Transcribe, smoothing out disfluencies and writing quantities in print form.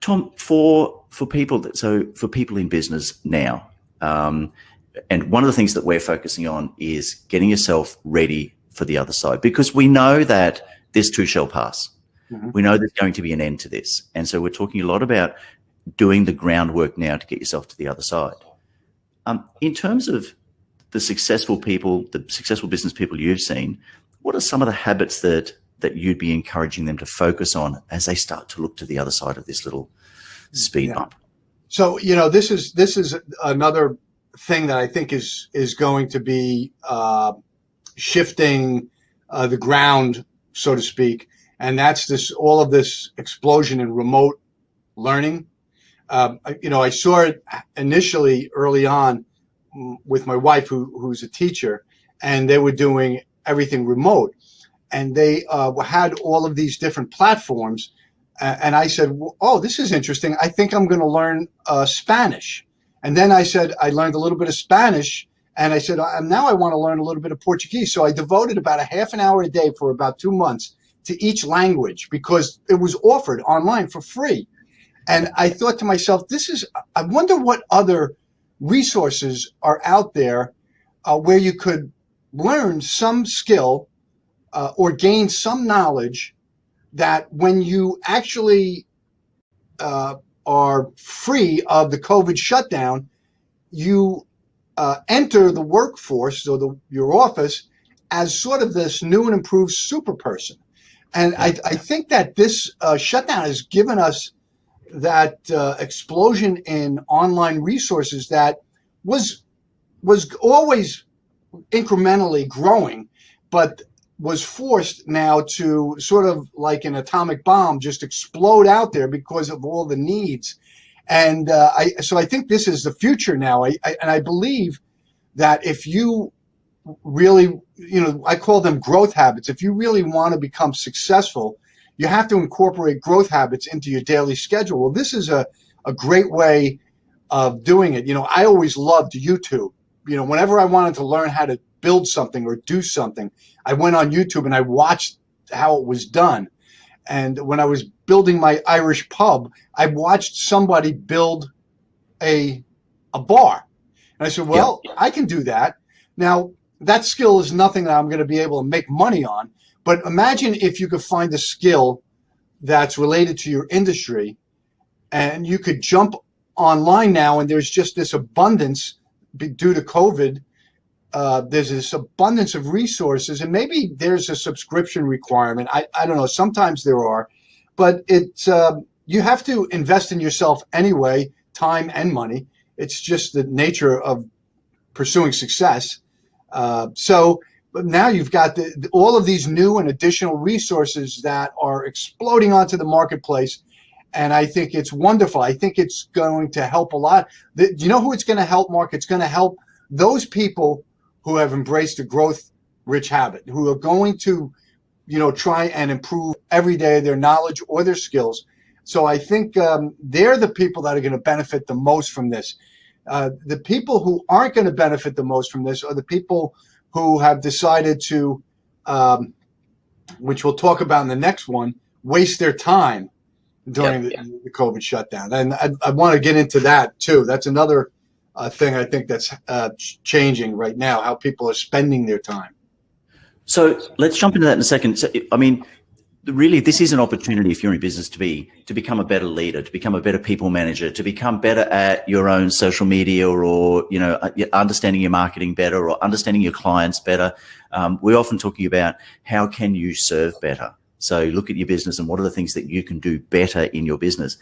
Tom, for people for people in business now, and one of the things that we're focusing on is getting yourself ready for the other side, because we know that this too shall pass. Mm-hmm. We know there's going to be an end to this. And so we're talking a lot about doing the groundwork now to get yourself to the other side. In terms of the successful people, the successful business people you've seen, what are some of the habits that you'd be encouraging them to focus on as they start to look to the other side of this little speed bump? So, this is another thing that I think is going to be shifting the ground, so to speak, and that's all of this explosion in remote learning. I saw it initially early on with my wife, who's a teacher, and they were doing everything remote, and they had all of these different platforms, and I said, "Oh, this is interesting. I think I'm going to learn Spanish." And then I said, I learned a little bit of Spanish, and I said, now I want to learn a little bit of Portuguese. So I devoted about a half an hour a day for about 2 months to each language, because it was offered online for free. And I thought to myself, I wonder what other resources are out there where you could learn some skill or gain some knowledge that when you actually are free of the COVID shutdown, you enter the workforce or your office as sort of this new and improved super person. And I think that this shutdown has given us that explosion in online resources that was always incrementally growing, but was forced now to sort of like an atomic bomb just explode out there because of all the needs. And so I think this is the future now. I believe that if you really, I call them growth habits. If you really want to become successful, you have to incorporate growth habits into your daily schedule. Well, this is a great way of doing it. I always loved YouTube. Whenever I wanted to learn how to build something or do something, I went on YouTube and I watched how it was done. And when I was building my Irish pub, I watched somebody build a bar. And I said, well, I can do that. Now, that skill is nothing that I'm going to be able to make money on. But imagine if you could find a skill that's related to your industry, and you could jump online now, and there's just this abundance due to COVID. There's this abundance of resources, and maybe there's a subscription requirement. I don't know. Sometimes there are, but you have to invest in yourself anyway, time and money. It's just the nature of pursuing success. But now you've got all of these new and additional resources that are exploding onto the marketplace. And I think it's wonderful. I think it's going to help a lot. Do you know who it's going to help, Mark? It's going to help those people who have embraced a growth-rich habit, who are going to, try and improve every day their knowledge or their skills. So I think they're the people that are going to benefit the most from this. The people who aren't going to benefit the most from this are the people who have decided to, which we'll talk about in the next one, waste their time during the COVID shutdown. And I want to get into that too. That's another thing I think that's changing right now, how people are spending their time. So let's jump into that in a second. So, really, this is an opportunity if you're in business to become a better leader, to become a better people manager, to become better at your own social media, or understanding your marketing better, or understanding your clients better. We're often talking about how can you serve better. So look at your business and what are the things that you can do better in your business.